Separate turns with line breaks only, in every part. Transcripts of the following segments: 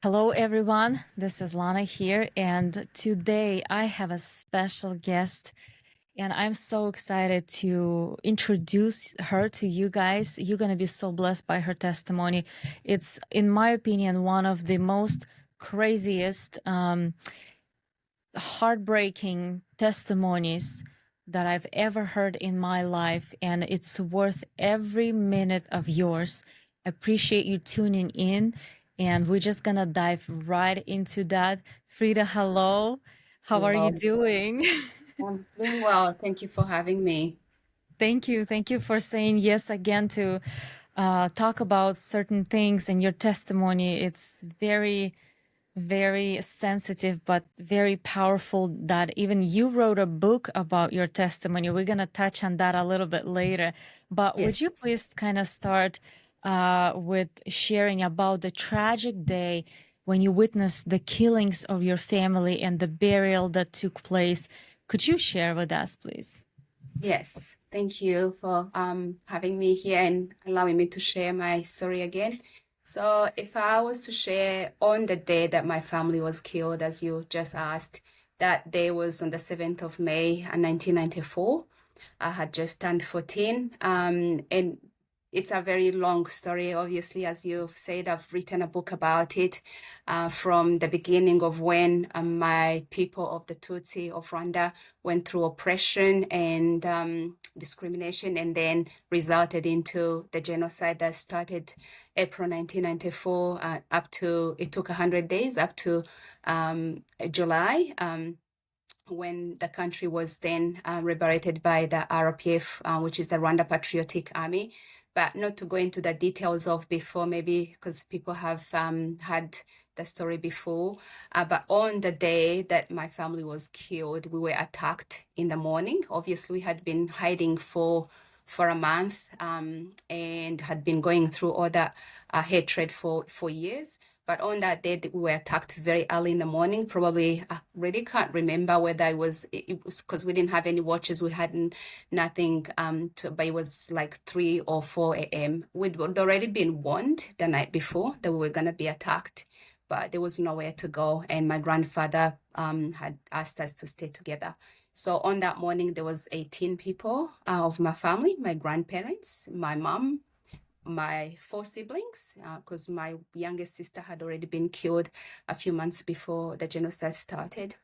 Hello, everyone. This is Lana here, and today I have a special guest, and I'm so excited to introduce her to you guys. You're going to be so blessed by her testimony. It's, in my opinion, one of the most craziest, heartbreaking testimonies that I've ever heard in my life, and it's worth every minute of yours. Appreciate you tuning in, and we're just gonna dive right into that. Frida, hello. How are you
Hello.
doing?
I'm doing well. Thank you for having me.
Thank you. Thank you for saying yes again to talk about certain things in your testimony. It's very sensitive, but very powerful that even you wrote a book about your testimony. We're going to touch on that a little bit later. But would you
Yes.
please kind of start with sharing about the tragic day when you witnessed the killings of your family and the burial that took place? Could you share with us, please?
Yes. Thank you for having me here and allowing me to share my story again. So, if I was to share on the day that my family was killed, as you just asked, that day was on the 7th of May, 1994. I had just turned 14. And it's a very long story, obviously, as you've said. I've written a book about it from the beginning of when my people of the Tutsi of Rwanda went through oppression and discrimination, and then resulted into the genocide that started April 1994 up to, it took 100 days up to July. When the country was then liberated by the RPF, which is the Rwanda Patriotic Army. But not to go into the details of before, maybe because people have had the story before. But on the day that my family was killed, we were attacked in the morning. Obviously, we had been hiding for a month and had been going through all that hatred for years. But on that day, we were attacked very early in the morning. Probably, I really can't remember whether it was because we didn't have any watches. We hadn't nothing but it was like 3 or 4 a.m. We'd already been warned the night before that we were going to be attacked, but there was nowhere to go. And my grandfather had asked us to stay together. So on that morning, there was 18 people of my family, my grandparents, my mom, my 4 siblings, because my youngest sister had already been killed a few months before the genocide started.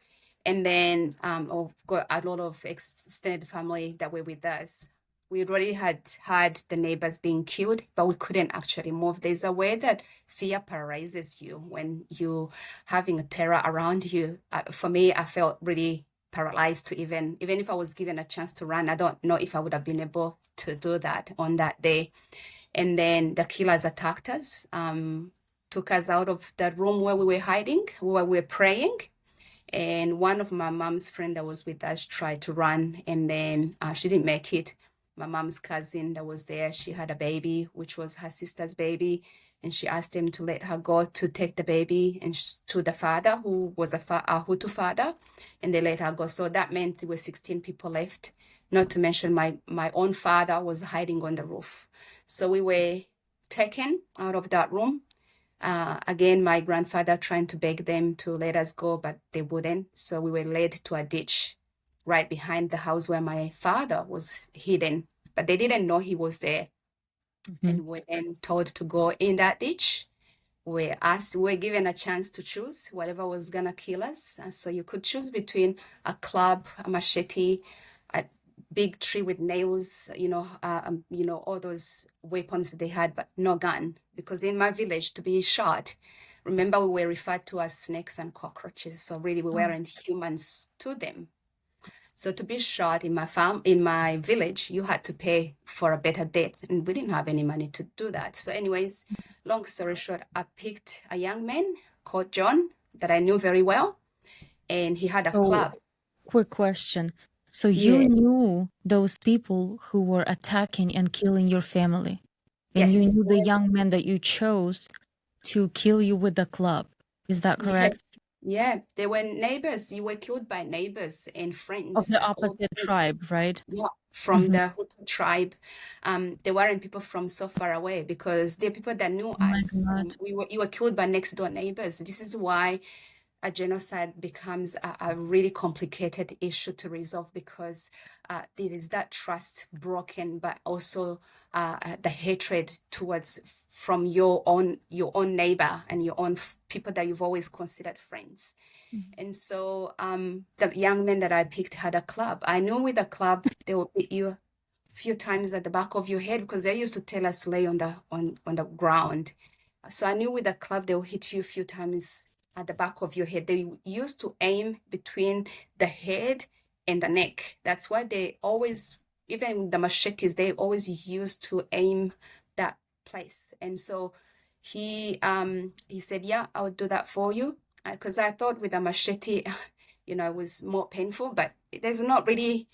And then I've got a lot of extended family that were with us. We already had the neighbors being killed, but we couldn't actually move. There's a way that fear paralyzes you when you having a terror around you. For me, I felt really paralyzed to even if I was given a chance to run, I don't know if I would have been able to do that on that day. And then the killers attacked us, took us out of the room where we were hiding, where we were praying. And one of my mom's friend that was with us tried to run, and then she didn't make it. My mom's cousin that was there, she had a baby, which was her sister's baby, and she asked him to let her go to take the baby and to the father, who was a Hutu father, and they let her go. So that meant there were 16 people left. Not to mention my own father was hiding on the roof. So we were taken out of that room. Again, my grandfather trying to beg them to let us go, but they wouldn't. So we were led to a ditch right behind the house where my father was hidden, but they didn't know he was there.
Mhm.
And we were then told to go in that ditch. We were given a chance to choose whatever was gonna kill us. And so you could choose between a club, a machete, a big tree with nails, all those weapons that they had, but no gun. Because in my village, to be shot, remember we were referred to as snakes and cockroaches. So really, we
Oh,
weren't humans to them. So to be shot in my village, you had to pay for a better death, and we didn't have any money to do that. So, anyways, long story short, I picked a young man called John that I knew very well, and he had a
so
club.
quick question. So you
Yeah.
knew those people who were attacking and killing your family, and you
Yes.
knew the young man that you chose to kill you with the club. Is that correct?
Yes. Yeah, they were neighbors. You were killed by neighbors and
Of
friends.
the
All
opposite
friends.
tribe, right?
Yeah, from
Hmm.
the Hutu tribe. They weren't people from so far away because they're people that knew
Oh my
us.
God.
You were killed by next door neighbors. This is why a genocide becomes a really complicated issue to resolve because there is that trust broken, but also the hatred towards from your own neighbor and your own people that you've always considered friends.
Mhm.
And so the young men that I picked had a club. I knew with a club they will hit you a few times at the back of your head because they used to tell us to lay on the ground. So I knew with a club they will hit you a few times at the back of your head. They used to aim between the head and the neck. That's why they always, even the machetes, they always used to aim that place. And so he said, "Yeah, I'll do that for you." Because I thought with a machete, it was more painful, but there's not really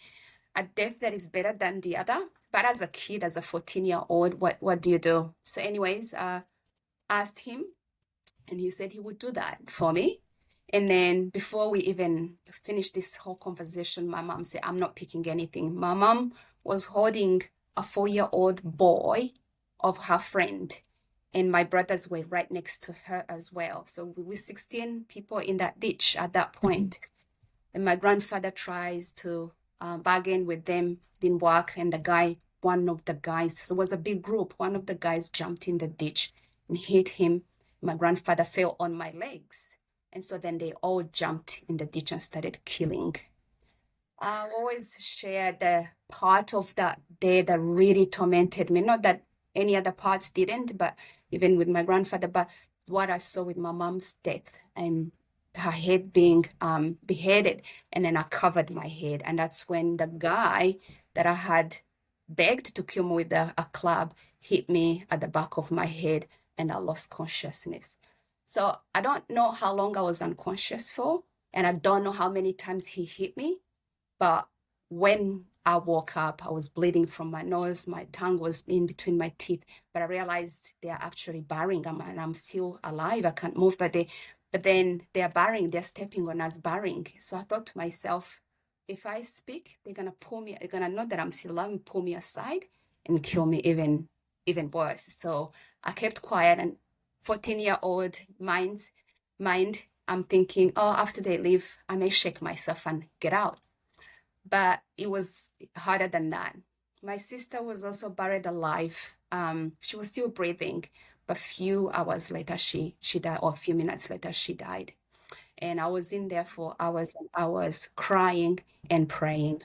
a death that is better than the other. But as a kid, as a 14-year-old, what do you do? So, anyways, asked him, and he said he would do that for me. And then before we even finished this whole conversation, my mom said, "I'm not picking anything." My mom was holding a 4-year-old boy of her friend, and my brothers were right next to her as well. So we were 16 people in that ditch at that
Mhm.
point. And my grandfather tries to bargain with them, didn't work. And one of the guys, so it was a big group, one of the guys jumped in the ditch and hit him. My grandfather fell on my legs. And so then they all jumped in the ditch and started killing. I always share the part of that day that really tormented me. Not that any other parts didn't, but even with my grandfather, but what I saw with my mom's death and her head being beheaded, and then I covered my head. And that's when the guy that I had begged to kill me with a club hit me at the back of my head, and I lost consciousness. So I don't know how long I was unconscious for, and I don't know how many times he hit me, but when I woke up, I was bleeding from my nose. My tongue was in between my teeth. But I realized they are actually barring them, and I'm still alive. I can't move, but then they are barring. They're stepping on us, barring. So I thought to myself, if I speak, they're gonna pull me. They're gonna know that I'm still alive and pull me aside and kill me even worse. So I kept quiet. And 14-year-old mind, I'm thinking, oh, after they leave, I may shake myself and get out, but it was harder than that. My sister was also buried alive. She was still breathing, but few hours later she died, or a few minutes later she died. And I was in there for hours and hours, crying and praying,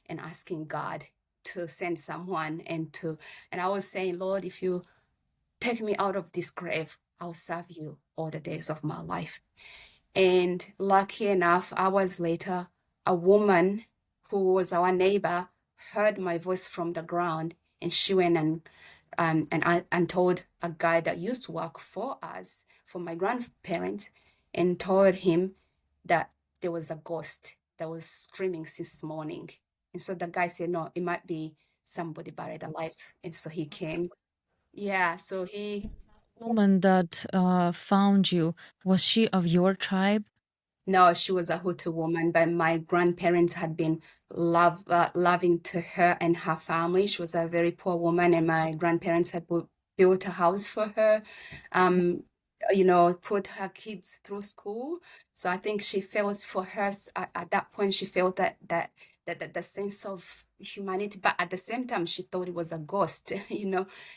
and asking God to send someone and I was saying, Lord, if you take me out of this grave, I'll serve you all the days of my life. And lucky enough, hours later, a woman who was our neighbor heard my voice from the ground, and she went and told a guy that used to work for us, for my grandparents, and told him that there was a ghost that was screaming since morning. And so the guy said, "No, it might be somebody buried alive." And so he came. Yeah, so he
Woman that found you, was she of your tribe?
No, she was a Hutu woman, but my grandparents had been loving to her and her family. She was a very poor woman, and my grandparents had built a house for her, um, put her kids through school. So I think she felt for her at that point, she felt that the sense of humanity, but at the same time, she thought it was a ghost,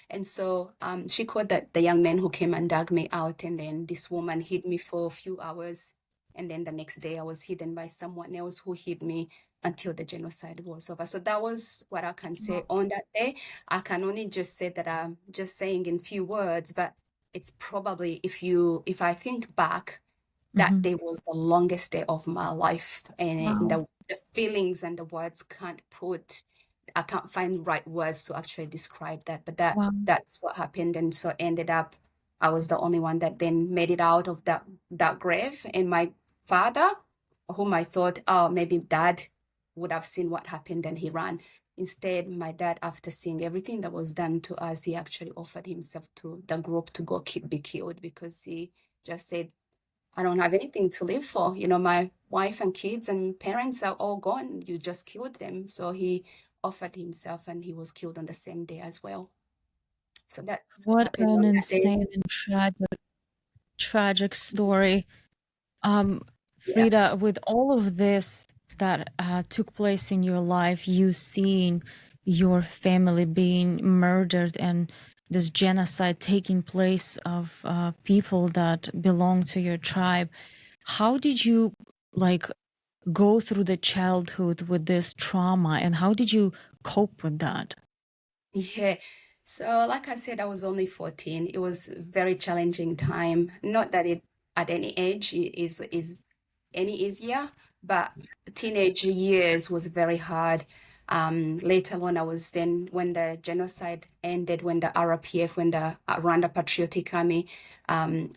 And so she called the young man who came and dug me out, and then this woman hid me for a few hours, and then the next day I was hidden by someone else who hid me until the genocide was over. So that was what I can say on that day. I can only just say that I'm just saying in few words, but it's probably, if I think back, that
Hmm.
day was the longest day of my life. And
Wow.
the feelings and the words I can't find right words to actually describe that, but
Wow.
that's what happened. And so ended up, I was the only one that then made it out of that grave. And my father, whom I thought, oh, maybe dad would have seen what happened and he ran. Instead, my dad, after seeing everything that was done to us, he actually offered himself to the group to go be killed, because he just said, I don't have anything to live for. My wife and kids and parents are all gone. You just killed them. So he offered himself and he was killed on the same day as well. So that's what
What
happened
an
on that day.
insane and tragic story. Um,
Yeah.
Frida, with all of this that took place in your life, you seeing your family being murdered and this genocide taking place of people that belong to your tribe, how did you like go through the childhood with this trauma and how did you cope with that?
Yeah. So, like I said, I was only 14. It was a very challenging time. Not that it at any age is any easier, but teenage years was very hard. Later on, I was then when the genocide ended, when the RPF, when the Rwanda Patriotic Army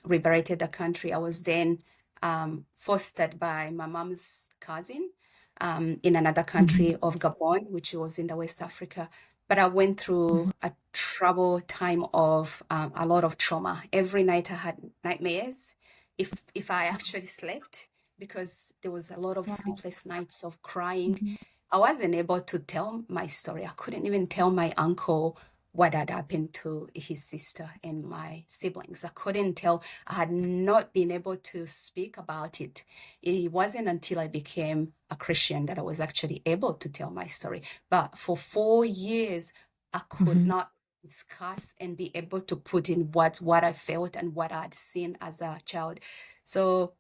liberated the country, I was then fostered by my mom's cousin in another
Mhm,
country of Gabon, which was in the West Africa. But I went
mhm.
through a trouble time of a lot of trauma. Every night I had nightmares if I actually slept because there was a lot of
Wow.
sleepless nights of crying.
Mhm,
I wasn't able to tell my story. I couldn't even tell my uncle what had happened to his sister and my siblings. I couldn't tell. I had not been able to speak about it. It wasn't until I became a Christian that I was actually able to tell my story. But for 4 years, I could
mhm.
not discuss and be able to put in words what I felt and what I'd seen as a child. So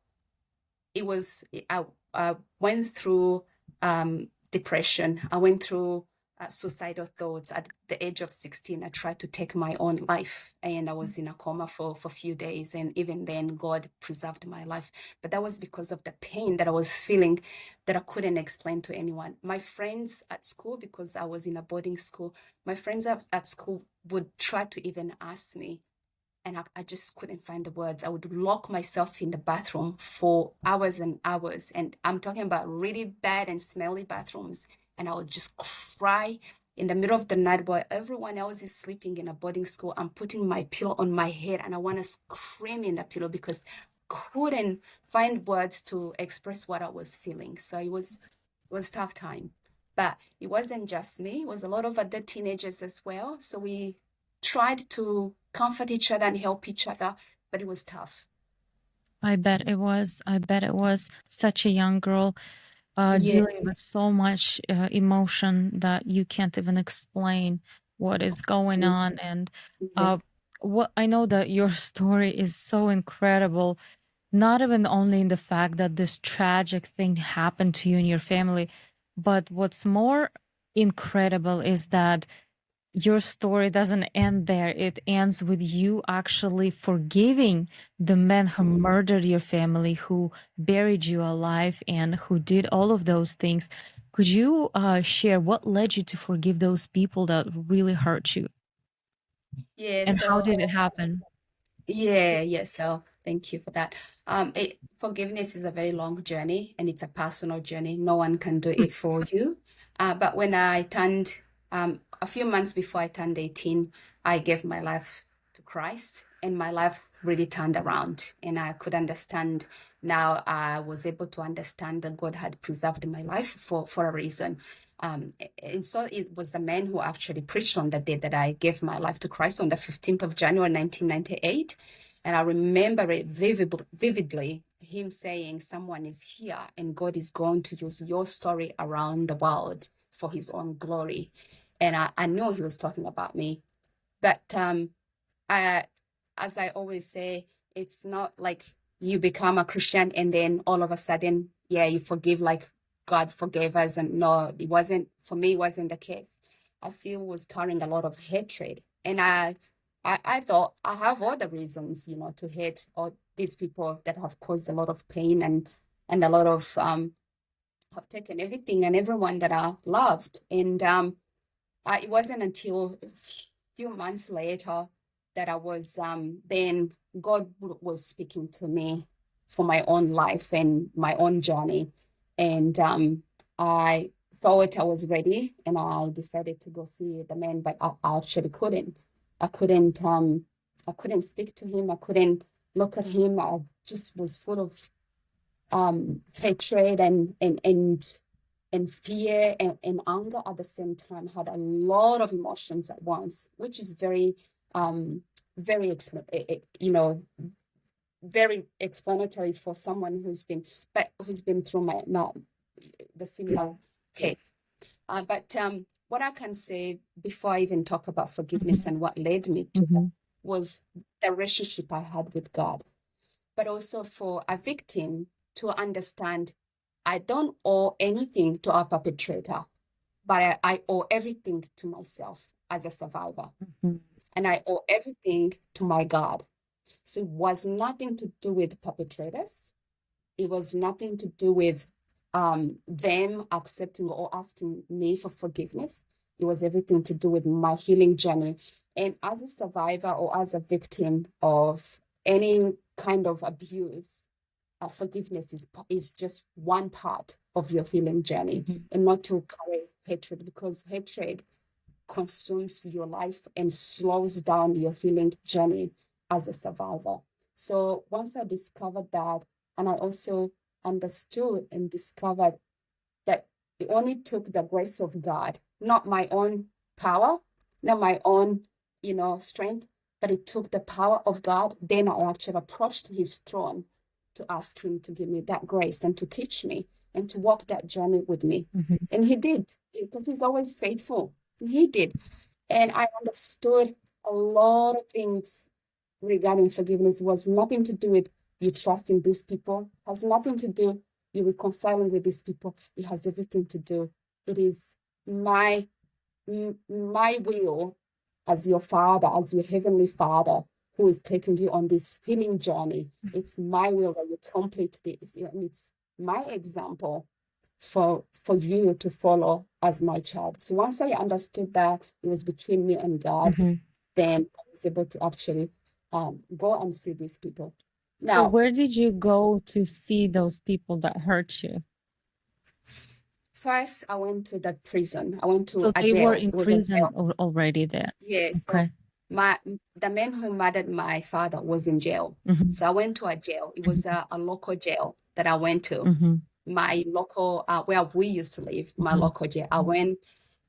it was I went through depression. I went through suicidal thoughts at the age of 16. I tried to take my own life and I was in a coma for a few days, and even then God preserved my life. But that was because of the pain that I was feeling that I couldn't explain to anyone. My friends at school, because I was in a boarding school, my friends at school would try to even ask me, and I just couldn't find the words. I would lock myself in the bathroom for hours and hours. And I'm talking about really bad and smelly bathrooms. And I would just cry in the middle of the night while everyone else is sleeping in a boarding school. I'm putting my pillow on my head and I want to scream in the pillow because I couldn't find words to express what I was feeling. So it was a tough time. But it wasn't just me, it was a lot of other teenagers as well. So we tried to comfort each other and help each other, but it was tough.
I bet it was. I bet it was such a young girl
Yeah,
dealing with so much emotion that you can't even explain what is going on. And
yeah,
uh, what I know that your story is so incredible, not even only in the fact that this tragic thing happened to you and your family, but what's more incredible is that your story doesn't end there. It ends with you actually forgiving the men who murdered your family, who buried you alive, and who did all of those things. Could you share what led you to forgive those people that really hurt you?
yeah.
And how
So
did it happen?
yeah. So thank you for that. Forgiveness is a very long journey and it's a personal journey. No one can do it for you. But when I turned, a few months before I turned 18, I gave my life to Christ and my life really turned around. And I could understand now, I was able to understand that God had preserved my life for a reason. And so it was the man who actually preached on the day that I gave my life to Christ on the 15th of January, 1998. And I remember it vividly, him saying, someone is here and God is going to use your story around the world for his own glory. And I know he was talking about me. But I, as I always say, it's not like you become a Christian and then all of a sudden, yeah, you forgive like God forgave us. And no, it wasn't, for me, it wasn't the case. I still was carrying a lot of hatred. And I thought I have all the reasons, to hate all these people that have caused a lot of pain and a lot of have taken everything and everyone that I loved. And it wasn't until a few months later that I was then God was speaking to me for my own life and my own journey, and I thought I was ready, and I decided to go see the man, but I actually couldn't. I couldn't. I couldn't speak to him. I couldn't look at him. just was full of hatred and fear and anger at the same time. Had a lot of emotions at once, which is very very very explanatory for someone who's been through the similar case. But what I can say before I even talk about forgiveness and what led me to that was the relationship I had with God, but also for a victim to understand I don't owe anything to our perpetrator, but I owe everything to myself as a survivor. And I owe everything to my God. So it was nothing to do with perpetrators. It was nothing to do with them accepting or asking me for forgiveness. It was everything to do with my healing journey. And as a survivor or as a victim of any kind of abuse, forgiveness is just one part of your healing journey, and not to carry hatred, because hatred consumes your life and slows down your healing journey as a survivor. So once I discovered that, and I also understood and discovered that it only took the grace of God, not my own power, not my own, strength, but it took the power of God. Then I actually approached his throne to ask him to give me that grace and to teach me and to walk that journey with me. And he did, because he's always faithful. He did. And I understood a lot of things regarding forgiveness. It was nothing to do with you trusting these people, it has nothing to do you reconciling with these people. It has everything to do. It is my will as your father, as your heavenly father, who is taking you on this healing journey. It's my will that you complete this. And it's my example for you to follow as my child. So once I understood that it was between me and God, then I was able to actually go and see these people.
So
Now,
where did you go to see those people that hurt you?
first, I went to the prison. I went to
So
a
they were
jail.
in
It was a
prison
jail.
already there.
Yeah, so
Okay.
the man who murdered my father was in jail. So I went to a jail. It was a local jail that I went to. My local, where we used to live, my local jail. I went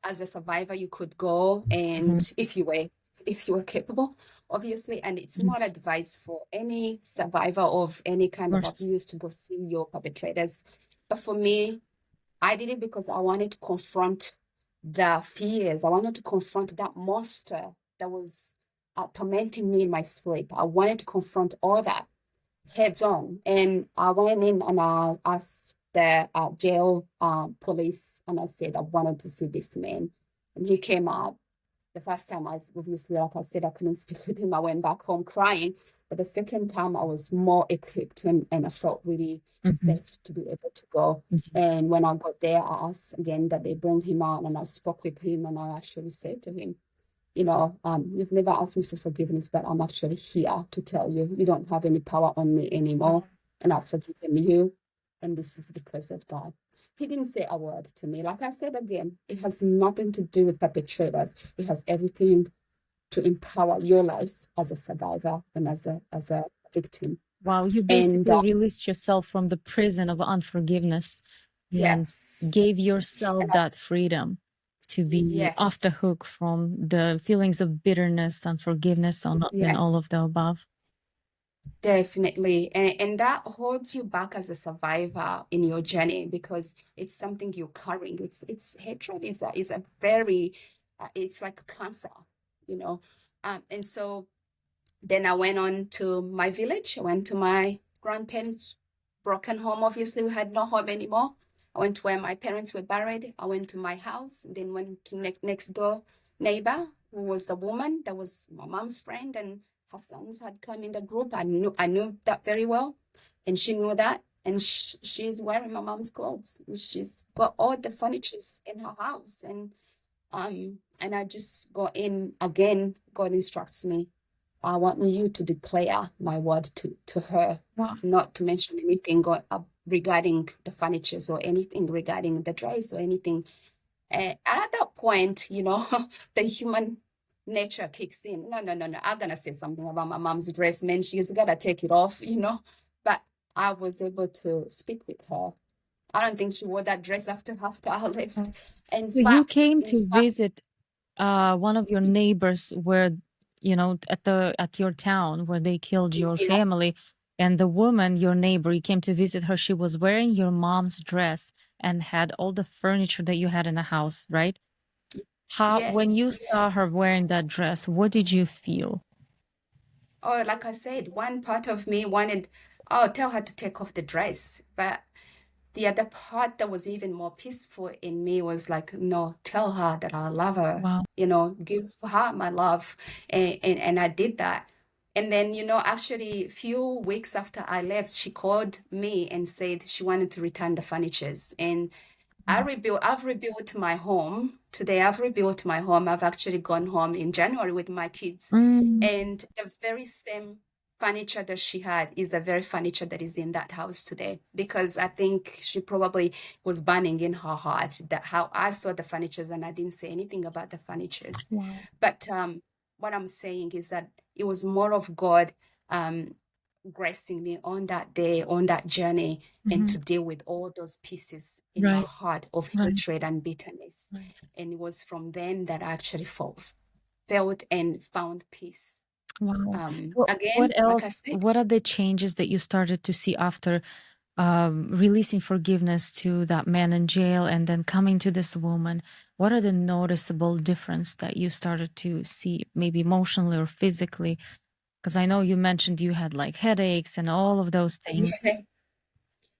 as a survivor. You could go, and if you were capable, obviously, and it's not
Yes.
advised for any survivor of any kind of
Course.
abuse to go see your perpetrators. But for me, I did it because I wanted to confront the fears. I wanted to confront that monster that was tormenting me in my sleep. I wanted to confront all that heads on. And I went in and I asked the jail police, and I said I wanted to see this man. And he came out. The first time, I was obviously, like I said, I couldn't speak with him. I went back home crying. But the second time, I was more equipped, and I felt really safe to be able to go. And when I got there, I asked again that they bring him out, and I spoke with him, and I actually said to him, you've never asked me for forgiveness, but I'm actually here to tell you, you don't have any power on me anymore, and I've forgiven you, and this is because of God. He didn't say a word to me. Like I said again, it has nothing to do with perpetrators. It has everything to empower your life as a survivor and as a victim.
Wow, you
And
basically released yourself from the prison of unforgiveness and
yes,
gave yourself that freedom to be off
yes,
the hook from the feelings of bitterness, unforgiveness, and all
yes.
of the above.
Definitely. And that holds you back as a survivor in your journey, because it's something you're carrying. It's hatred is a very it's like a cancer, you know. And so then I went on to my village. I went to my grandparents' broken home. Obviously, we had no home anymore. I went to where my parents were buried. I went to my house, then went to next door neighbor, who was a woman that was my mom's friend, and her sons had come in the group. I knew that very well, and she knew that. And she's wearing my mom's clothes. She's got all the furniture in her house, and I just go in again. God instructs me, I want you to declare my word to her,
Wow.
not to mention anything regarding the furnitures or anything regarding the dress or anything. And at that point, the human nature kicks in. No, no, no, no. I'm going to say something about my mom's dress, man. She's got to take it off. But I was able to speak with her. I don't think she wore that dress after I left.
Oh.
In
So you
fact,
came
in
to
fact,
visit one of your neighbors where, at your town where they killed your
yeah,
family, and the woman, your neighbor, you came to visit her, she was wearing your mom's dress and had all the furniture that you had in the house, right? How, when
yes.
you saw her wearing that dress, what did you feel?
Oh, like I said, one part of me wanted, oh, tell her to take off the dress. But the other part that was even more peaceful in me was like, no, tell her that I love her,
Wow.
give her my love. And I did that. And then, actually, a few weeks after I left, she called me and said she wanted to return the furnitures. And I've rebuilt my home. Today I've rebuilt my home. I've actually gone home in January with my kids.
Mm,
And the very same furniture that she had is the very furniture that is in that house today. Because I think she probably was burning in her heart that how I saw the furnitures and I didn't say anything about the furnitures.
wow.
But what I'm saying is that it was more of God um, gracing me on that day, on that journey, and
Hmm.
to deal with all those pieces in my
Right,
heart of
right,
hatred and bitterness.
right.
And it was from then that I actually felt and found peace.
Wow. What
Again, like I
else?
said,
What are the changes that you started to see after releasing forgiveness to that man in jail and then coming to this woman? What are the noticeable difference that you started to see, maybe emotionally or physically? Because I know you mentioned you had like headaches and all of those things.
yeah,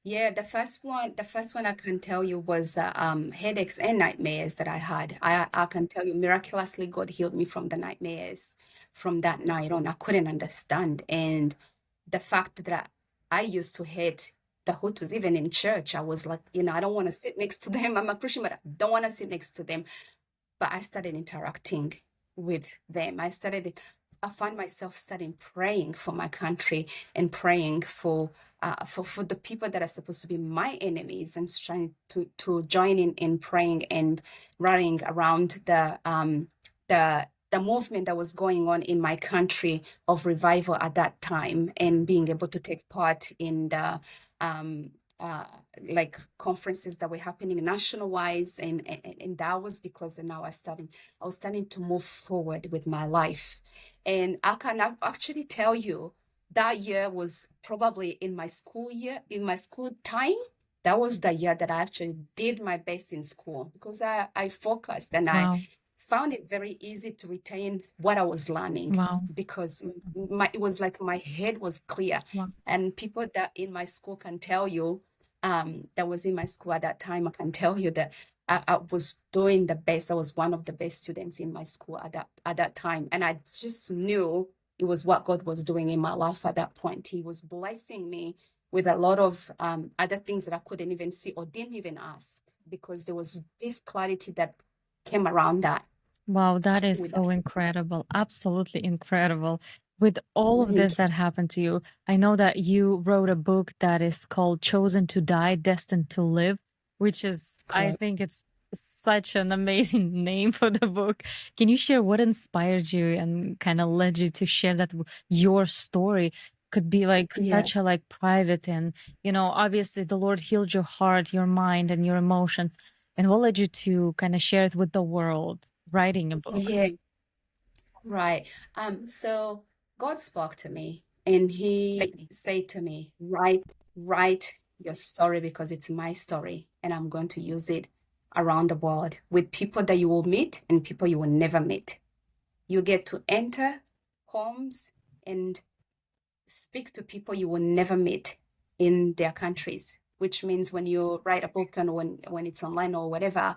yeah, the first one I can tell you was headaches and nightmares that I had. I can tell you miraculously God healed me from the nightmares from that night on. I couldn't understand. And the fact that I used to hate the Hutus, even in church, I was like, I don't want to sit next to them. I'm a Christian, but I don't want to sit next to them. But I started interacting with them. I found myself starting praying for my country and praying for the people that are supposed to be my enemies and trying to join in praying and rallying around the movement that was going on in my country of revival at that time and being able to take part in the um, uh, like conferences that were happening national wise and that was because now I was starting to move forward with my life. And I can actually tell you that year was probably in my school time. That was the year that I actually did my best in school because I focused and I
Wow,
found it very easy to retain what I was learning
wow,
because it was like my head was clear.
wow,
And people that in my school can tell you, that was in my school at that time, I can tell you that I was doing the best. I was one of the best students in my school at that time. And I just knew it was what God was doing in my life at that point. He was blessing me with a lot of other things that I couldn't even see or didn't even ask because there was this clarity that came around that
wow, that is
with that.
so incredible. Absolutely incredible. With all of this
Thank
that happened to you, I know that you wrote a book that is called Chosen to Die, Destined to Live, which is, I
you.
think it's such an amazing name for the book. Can you share what inspired you and kind of led you to share that your story could be like
Yeah.
such a like private and, obviously the Lord healed your heart, your mind, and your emotions. And what led you to kind of share it with the world, writing a book?
Yeah. Right. So God spoke to me and he said to me, write your story because it's my story and I'm going to use it around the world with people that you will meet and people you will never meet. You get to enter homes and speak to people you will never meet in their countries, which means when you write a book and when it's online or whatever,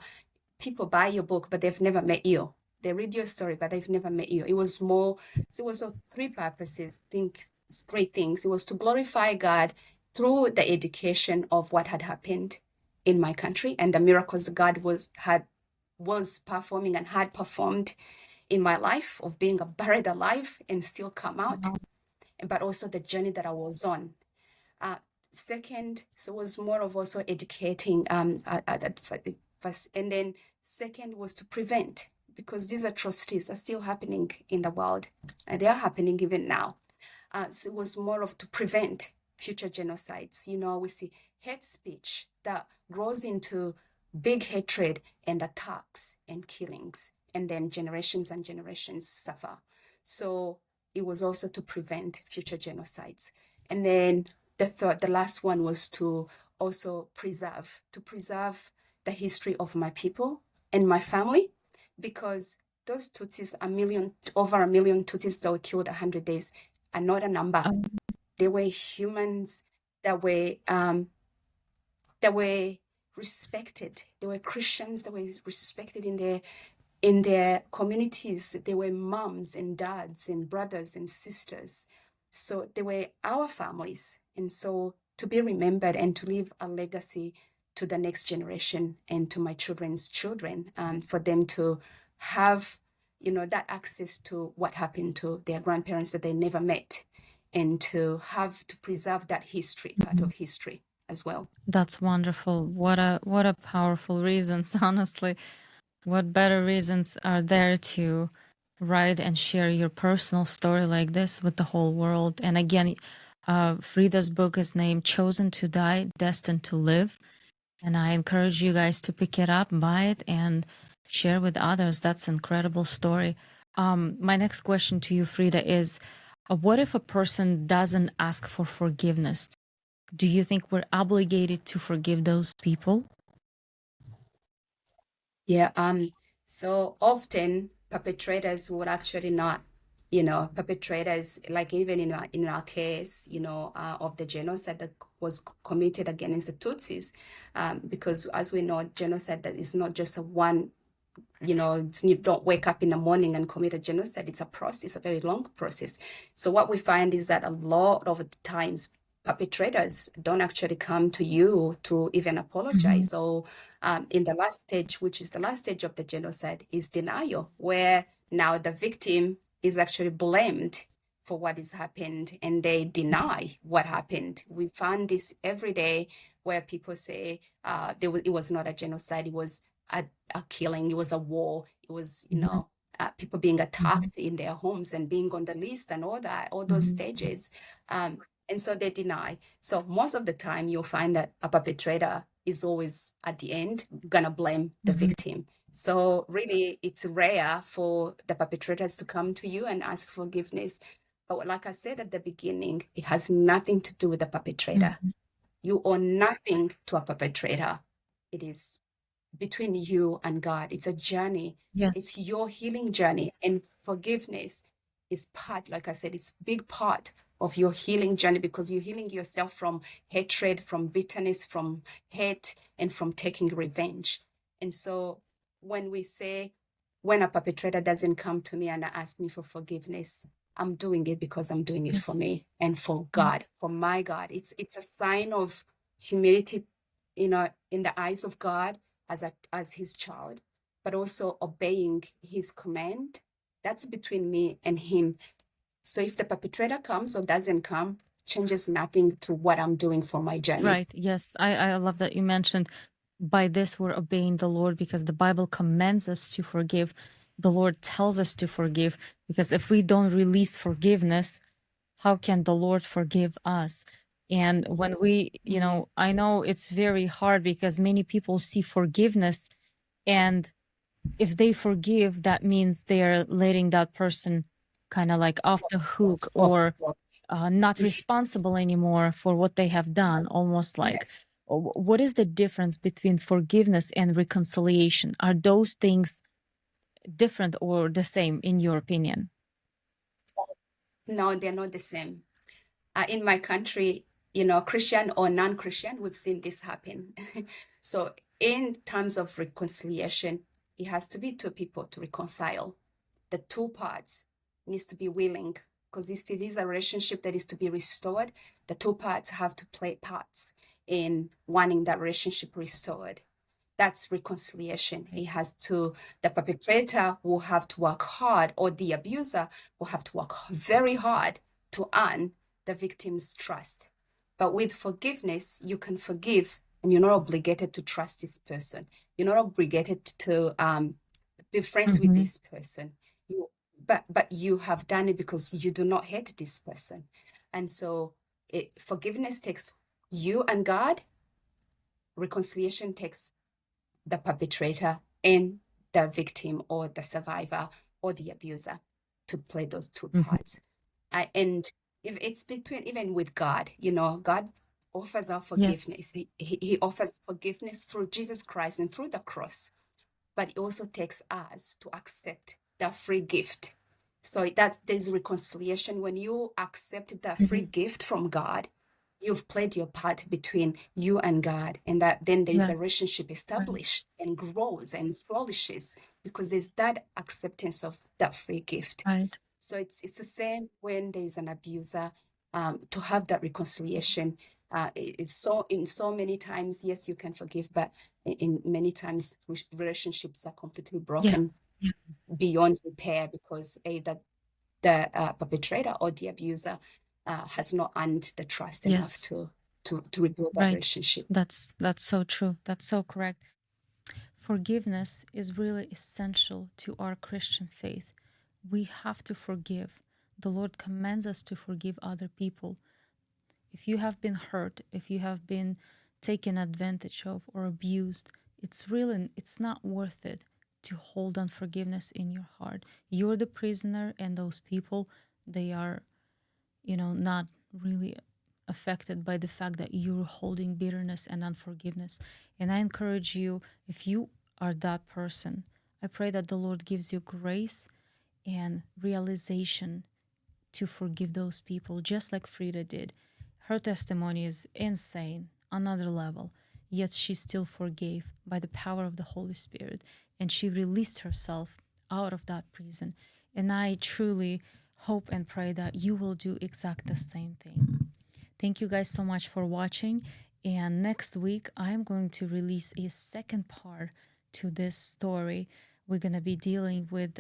people buy your book, but they've never met you. They read your story, but they've never met you. It was more, so it was three purposes, think three things. It was to glorify God through the education of what had happened in my country and the miracles God was performing and had performed in my life of being buried alive and still come out,
Wow.
but also the journey that I was on. Uh, Second, so it was more of also educating first, and then second was to prevent because these atrocities are still happening in the world and they are happening even now. So it was more of to prevent future genocides. We see hate speech that grows into big hatred and attacks and killings, and then generations and generations suffer. So it was also to prevent future genocides. And then the last one was to also preserve the history of my people and my family, because those Tutsis, over a million Tutsis that were killed 100 days, are not a number. They were humans that were respected. They were Christians that were respected in their communities. They were moms and dads and brothers and sisters. So they were our families. And so to be remembered and to leave a legacy to the next generation and to my children's children, for them to have, that access to what happened to their grandparents that they never met, and to preserve that history, part of history as well.
That's wonderful. What a powerful reasons, honestly. What better reasons are there to write and share your personal story like this with the whole world? And again, Frida's book is named Chosen to Die, Destined to Live. And I encourage you guys to pick it up, buy it, and share with others. That's an incredible story. My next question to you, Frida, is what if a person doesn't ask for forgiveness? Do you think we're obligated to forgive those people?
Yeah. So often perpetrators would actually not, perpetrators, like even in our case, of the genocide that was committed against the Tutsis, because as we know, genocide that is not just a one, you don't wake up in the morning and commit a genocide. It's a process, a very long process. So what we find is that a lot of the times perpetrators don't actually come to you to even apologize. Or in the last stage, which is the last stage of the genocide, is denial, where now the victim is actually blamed for what has happened and they deny what happened. We find this every day, where people say it was not a genocide, it was a killing, it was a war, it was, people being attacked in their homes and being on the list and all that, all those stages. And so they deny. So most of the time you'll find that a perpetrator is always at the end gonna blame the victim. So really it's rare for the perpetrators to come to you and ask forgiveness. But like I said at the beginning, it has nothing to do with the perpetrator. You owe nothing to a perpetrator. It is between you and God. It's a journey.
Yes.
It's your healing journey. And forgiveness is part, like I said, it's a big part of your healing journey, because you're healing yourself from hatred, from bitterness, from hate, and from taking revenge. And so when a perpetrator doesn't come to me and ask me for forgiveness, I'm doing it because I'm doing it for me and for God, for my God. It's a sign of humility, in the eyes of God, as his child, but also obeying his command. That's between me and him. So if the perpetrator comes or doesn't come, changes nothing to what I'm doing for my journey.
Right. Yes. I love that you mentioned by this we're obeying the Lord, because the Bible commands us to forgive. The Lord tells us to forgive, because if we don't release forgiveness, how can the Lord forgive us? And when we, I know it's very hard because many people see forgiveness, and if they forgive, that means they're letting that person kind of like off the hook, or not responsible anymore for what they have done. Almost like,
Yes.
what is the difference between forgiveness and reconciliation? Are those things different or the same, in your opinion?
No, they're not the same. In my country, Christian or non-Christian, we've seen this happen. So in terms of reconciliation, it has to be two people to reconcile. The two parts needs to be willing, because if it is a relationship that is to be restored, the two parts have to play parts in wanting that relationship restored. That's reconciliation. The perpetrator will have to work hard, or the abuser will have to work very hard to earn the victim's trust. But with forgiveness, you can forgive, and you're not obligated to trust this person. You're not obligated to be friends with this person. But you have done it because you do not hate this person. And so Forgiveness takes you and God. Reconciliation takes the perpetrator and the victim or the survivor or the abuser to play those two
Mhm.
parts. And if it's between, even with God, God offers our
Yes.
forgiveness. He offers forgiveness through Jesus Christ and through the cross, but it also takes us to accept the free gift. So there's reconciliation. When you accept the free
Mhm.
gift from God, you've played your part between you and God, and that then there is a
Right.
relationship
Right.
established and grows and flourishes because there's that acceptance of that free gift.
Right.
So it's the same when there is an abuser. To have that reconciliation, it's so in so many times. Yes, you can forgive, but in many times relationships are completely
Yeah.
broken
Yeah.
beyond repair because either the perpetrator or the abuser has not earned the trust enough
Yes.
to rebuild that
Right.
relationship.
That's so true. That's so correct. Forgiveness is really essential to our Christian faith. We have to forgive. The Lord commands us to forgive other people. If you have been hurt, if you have been taken advantage of or abused, it's not worth it to hold unforgiveness in your heart. You're the prisoner, and those people, they are, not really affected by the fact that you're holding bitterness and unforgiveness. And I encourage you, if you are that person, I pray that the Lord gives you grace and realization to forgive those people, just like Frida did. Her testimony is insane, another level, yet she still forgave by the power of the Holy Spirit, and she released herself out of that prison. And I truly hope and pray that you will do exact the same thing. Thank you guys so much for watching. And next week, I'm going to release a second part to this story. We're going to be dealing with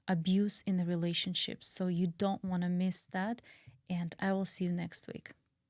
abuse in the relationships. So you don't want to miss that. And I will see you next week.